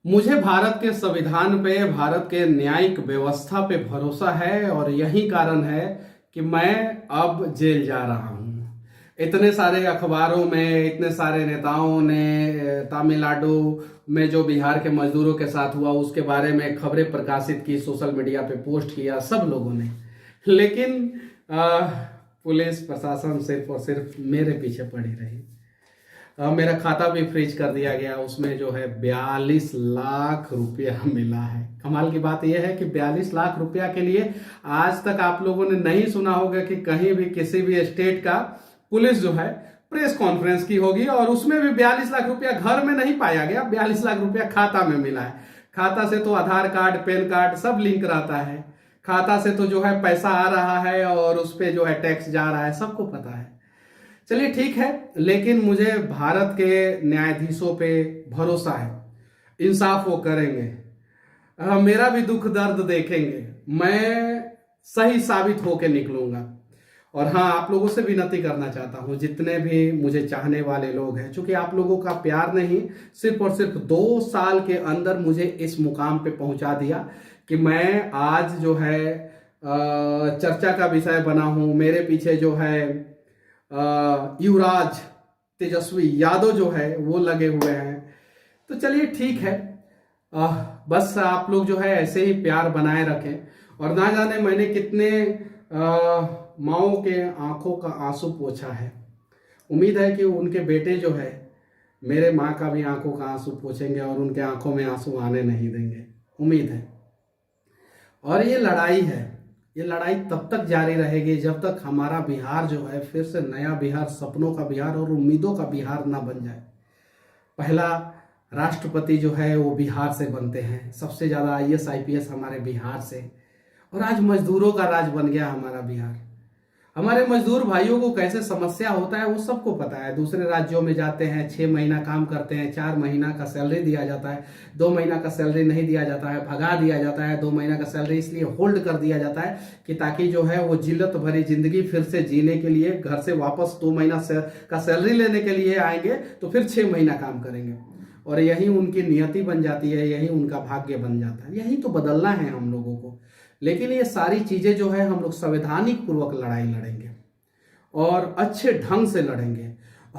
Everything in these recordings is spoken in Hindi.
मुझे भारत के संविधान पे, भारत के न्यायिक व्यवस्था पे भरोसा है और यही कारण है कि मैं अब जेल जा रहा हूँ। इतने सारे अखबारों में, इतने सारे नेताओं ने तमिलनाडु में जो बिहार के मजदूरों के साथ हुआ उसके बारे में खबरें प्रकाशित की, सोशल मीडिया पे पोस्ट किया सब लोगों ने। लेकिन पुलिस प्रशासन सिर्फ और सिर्फ मेरे पीछे पड़ी रही। मेरा खाता भी फ्रीज कर दिया गया, उसमें जो है 42 लाख रुपया मिला है। कमाल की बात यह है कि 42 लाख रुपया के लिए आज तक आप लोगों ने नहीं सुना होगा कि कहीं भी किसी भी स्टेट का पुलिस जो है प्रेस कॉन्फ्रेंस की होगी और उसमें भी 42 लाख रुपया घर में नहीं पाया गया, 42 लाख रुपया खाता में मिला है। खाता से तो आधार कार्ड, पैन कार्ड सब लिंक रहता है। खाता से तो जो है पैसा आ रहा है और उस पर जो है टैक्स जा रहा है, सबको पता है। चलिए ठीक है, लेकिन मुझे भारत के न्यायाधीशों पे भरोसा है, इंसाफ वो करेंगे। मेरा भी दुख दर्द देखेंगे, मैं सही साबित होके निकलूंगा। और हाँ, आप लोगों से विनती करना चाहता हूँ, जितने भी मुझे चाहने वाले लोग हैं, क्योंकि आप लोगों का प्यार नहीं, सिर्फ और सिर्फ 2 साल के अंदर मुझे इस मुकाम पे पहुंचा दिया कि मैं आज जो है चर्चा का विषय बना हूँ। मेरे पीछे जो है युवराज तेजस्वी यादव जो है वो लगे हुए हैं। तो चलिए ठीक है, बस आप लोग जो है ऐसे ही प्यार बनाए रखें। और ना जाने मैंने कितने माओ के आंखों का आंसू पोंछा है। उम्मीद है कि उनके बेटे जो है मेरे माँ का भी आंखों का आंसू पोंछेंगे और उनके आंखों में आंसू आने नहीं देंगे, उम्मीद है। और ये लड़ाई है, ये लड़ाई तब तक जारी रहेगी जब तक हमारा बिहार जो है फिर से नया बिहार, सपनों का बिहार और उम्मीदों का बिहार ना बन जाए। पहला राष्ट्रपति जो है वो बिहार से बनते हैं, सबसे ज़्यादा आईएएस आईपीएस हमारे बिहार से। और आज मजदूरों का राज बन गया हमारा बिहार। हमारे मजदूर भाइयों को कैसे समस्या होता है वो सबको पता है। दूसरे राज्यों में जाते हैं, 6 महीना काम करते हैं, 4 महीना का सैलरी दिया जाता है, 2 महीना का सैलरी नहीं दिया जाता है, भगा दिया जाता है। 2 महीना का सैलरी इसलिए होल्ड कर दिया जाता है कि ताकि जो है वो जिल्लत भरी जिंदगी फिर से जीने के लिए घर से वापस 2 महीना का सैलरी लेने के लिए आएंगे तो फिर 6 महीना काम करेंगे। और यही उनकी नियति बन जाती है, यही उनका भाग्य बन जाता है। यही तो बदलना है हम लोगों को। लेकिन ये सारी चीजें जो है हम लोग संवैधानिक पूर्वक लड़ाई लड़ेंगे और अच्छे ढंग से लड़ेंगे।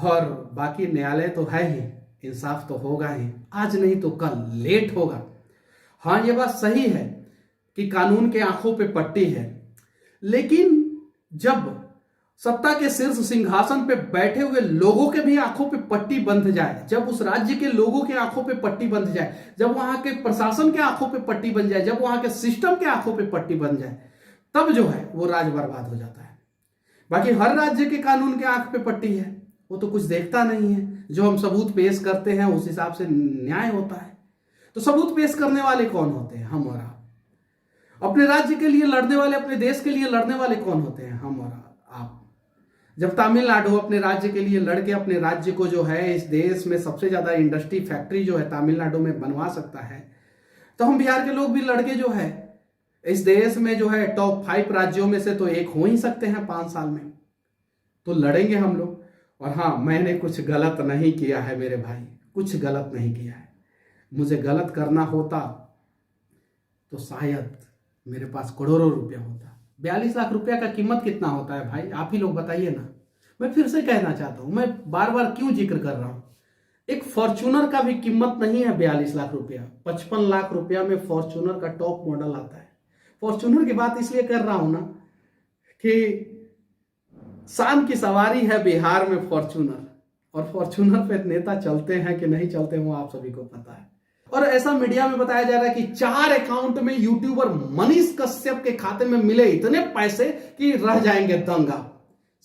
और बाकी न्यायालय तो है ही, इंसाफ तो होगा ही, आज नहीं तो कल लेट होगा। हाँ, ये बात सही है कि कानून के आंखों पे पट्टी है, लेकिन जब सत्ता के शीर्ष सिंहासन पे बैठे हुए लोगों के भी आंखों पे पट्टी बंध जाए, जब उस राज्य के लोगों के आंखों पे पट्टी बंध जाए, जब वहां के प्रशासन के आंखों पे पट्टी बन जाए, जब वहां के सिस्टम के आंखों पे पट्टी बन जाए, तब जो है वो राज बर्बाद हो जाता है। बाकी हर राज्य के कानून के आंख पे पट्टी है, वो तो कुछ देखता नहीं है। जो हम सबूत पेश करते हैं उस हिसाब से न्याय होता है। तो सबूत पेश करने वाले कौन होते हैं? हम और आप। अपने राज्य के लिए लड़ने वाले, अपने देश के लिए लड़ने वाले कौन होते हैं? हम और आप। जब तमिलनाडु अपने राज्य के लिए लड़के अपने राज्य को जो है इस देश में सबसे ज्यादा इंडस्ट्री फैक्ट्री जो है तमिलनाडु में बनवा सकता है, तो हम बिहार के लोग भी लड़के जो है इस देश में जो है टॉप 5 राज्यों में से तो एक हो ही सकते हैं 5 साल में। तो लड़ेंगे हम लोग। और हाँ, मैंने कुछ गलत नहीं किया है मेरे भाई, कुछ गलत नहीं किया है। मुझे गलत करना होता तो शायद मेरे पास करोड़ों रुपया होता। 42 लाख रुपया का कीमत कितना होता है भाई? आप ही लोग बताइए ना। मैं फिर से कहना चाहता हूं, मैं बार बार क्यों जिक्र कर रहा हूं, एक फॉर्च्यूनर का भी कीमत नहीं है 42 लाख रुपया। 55 लाख रुपया में फॉर्च्यूनर का टॉप मॉडल आता है। फॉर्च्यूनर की बात इसलिए कर रहा हूं ना कि शान की सवारी है बिहार में फॉर्च्यूनर, और फॉर्च्यूनर पे नेता चलते हैं कि नहीं चलते वो आप सभी को पता है। और ऐसा मीडिया में बताया जा रहा है कि 4 अकाउंट में यूट्यूबर मनीष कश्यप के खाते में मिले इतने पैसे कि रह जाएंगे दंगा।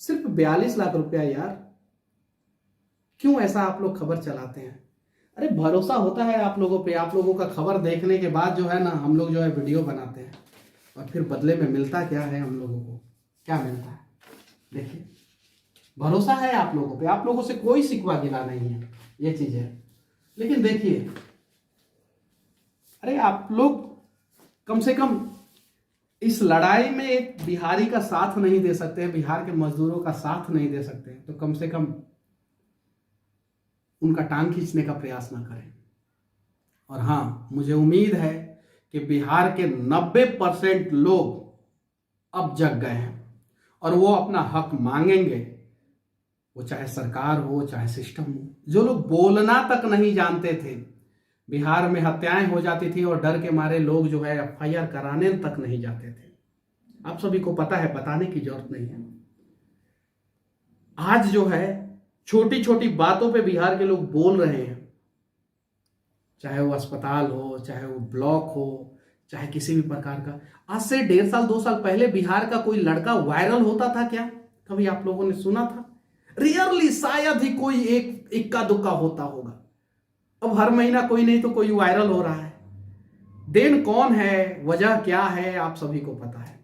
सिर्फ 42 लाख रुपया यार, क्यों ऐसा आप लोग खबर चलाते हैं? अरे भरोसा होता है आप लोगों पे, आप लोगों का खबर देखने के बाद जो है ना हम लोग जो है वीडियो बनाते हैं और फिर बदले में मिलता क्या है हम लोगों को? क्या मिलता है? देखिए, भरोसा है आप लोगों पे, आप लोगों से कोई शिकवा गिला नहीं है, ये चीज है। लेकिन देखिए, अरे आप लोग कम से कम इस लड़ाई में एक बिहारी का साथ नहीं दे सकते हैं, बिहार के मजदूरों का साथ नहीं दे सकते, तो कम से कम उनका टांग खींचने का प्रयास ना करें। और हाँ, मुझे उम्मीद है कि बिहार के 90% लोग अब जग गए हैं और वो अपना हक मांगेंगे, वो चाहे सरकार हो चाहे सिस्टम हो। जो लोग बोलना तक नहीं जानते थे, बिहार में हत्याएं हो जाती थी और डर के मारे लोग जो है एफआईआर कराने तक नहीं जाते थे, आप सभी को पता है, बताने की जरूरत नहीं है। आज जो है छोटी छोटी बातों पे बिहार के लोग बोल रहे हैं, चाहे वो अस्पताल हो, चाहे वो ब्लॉक हो, चाहे किसी भी प्रकार का। आज से 1.5 साल 2 साल पहले बिहार का कोई लड़का वायरल होता था क्या? कभी आप लोगों ने सुना था? रियरली शायद ही कोई एक इक्का दुक्का होता होगा। अब हर महीना कोई नहीं तो कोई वायरल हो रहा है। देन कौन है, वजह क्या है, आप सभी को पता है।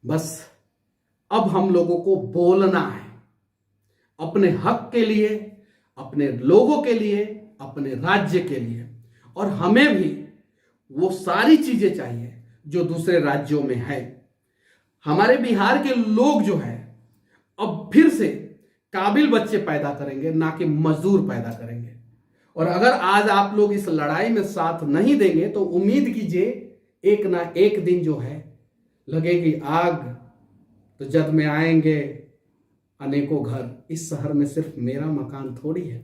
बस अब हम लोगों को बोलना है अपने हक के लिए, अपने लोगों के लिए, अपने राज्य के लिए। और हमें भी वो सारी चीजें चाहिए जो दूसरे राज्यों में है। हमारे बिहार के लोग जो है अब फिर से काबिल बच्चे पैदा करेंगे, ना कि मजदूर पैदा करेंगे। और अगर आज आप लोग इस लड़ाई में साथ नहीं देंगे तो उम्मीद कीजिए एक ना एक दिन जो है लगेगी आग तो जद में आएंगे अनेकों घर। इस शहर में सिर्फ मेरा मकान थोड़ी है।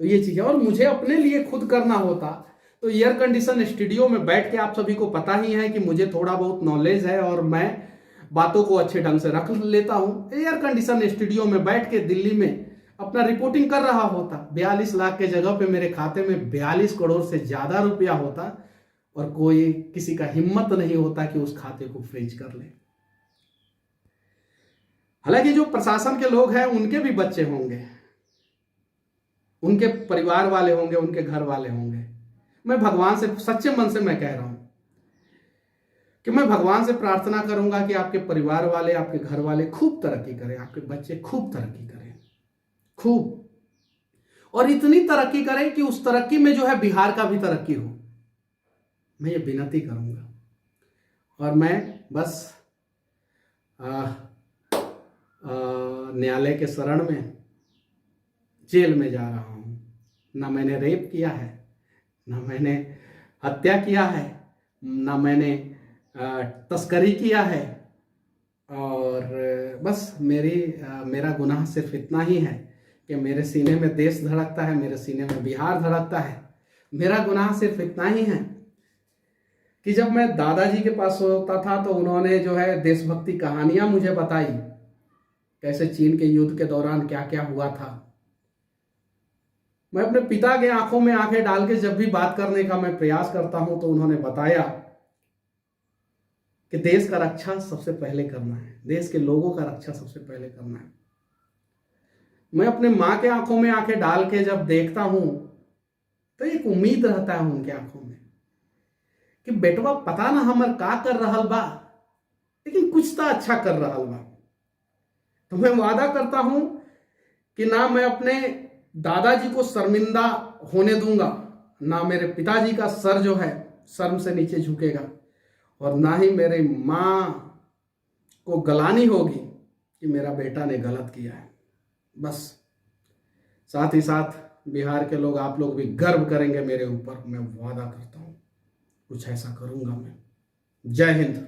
तो ये चीज है। और मुझे अपने लिए खुद करना होता तो एयर कंडीशन स्टूडियो में बैठ के, आप सभी को पता ही है कि मुझे थोड़ा बहुत नॉलेज है और मैं बातों को अच्छे ढंग से रख लेता हूं। एयर कंडीशन स्टूडियो में बैठ के दिल्ली में अपना रिपोर्टिंग कर रहा होता। 42 लाख के जगह पे मेरे खाते में 42 करोड़ से ज्यादा रुपया होता और कोई किसी का हिम्मत नहीं होता कि उस खाते को फ्रीज कर ले। हालांकि जो प्रशासन के लोग हैं उनके भी बच्चे होंगे, उनके परिवार वाले होंगे, उनके घर वाले होंगे। मैं भगवान से सच्चे मन से मैं कह रहा हूं कि मैं भगवान से प्रार्थना करूंगा कि आपके परिवार वाले, आपके घर वाले खूब तरक्की करें, आपके बच्चे खूब तरक्की करें, खूब। और इतनी तरक्की करें कि उस तरक्की में जो है बिहार का भी तरक्की हो। मैं ये विनती करूंगा। और मैं बस न्यायालय के शरण में जेल में जा रहा हूं। ना मैंने रेप किया है, ना मैंने हत्या किया है, ना मैंने तस्करी किया है। और बस मेरा गुनाह सिर्फ इतना ही है कि मेरे सीने में देश धड़कता है, मेरे सीने में बिहार धड़कता है। मेरा गुनाह सिर्फ इतना ही है कि जब मैं दादाजी के पास होता था तो उन्होंने जो है देशभक्ति कहानियां मुझे बताई, कैसे चीन के युद्ध के दौरान क्या क्या हुआ था। मैं अपने पिता के आंखों में आंखें डाल के जब भी बात करने का मैं प्रयास करता हूं तो उन्होंने बताया कि देश का रक्षा सबसे पहले करना है, देश के लोगों का रक्षा सबसे पहले करना है। मैं अपने माँ के आंखों में आंखें डाल के जब देखता हूं तो एक उम्मीद रहता है उनके आंखों में कि बेटवा पता ना हमर का कर रहा बा, लेकिन कुछ तो अच्छा कर रहा बा। तो मैं वादा करता हूं कि ना मैं अपने दादाजी को शर्मिंदा होने दूंगा, ना मेरे पिताजी का सर जो है शर्म से नीचे झुकेगा, और ना ही मेरे माँ को गलानी होगी कि मेरा बेटा ने गलत किया है। बस साथ ही साथ बिहार के लोग, आप लोग भी गर्व करेंगे मेरे ऊपर। मैं वादा करता हूँ कुछ ऐसा करूंगा मैं। जय हिंद।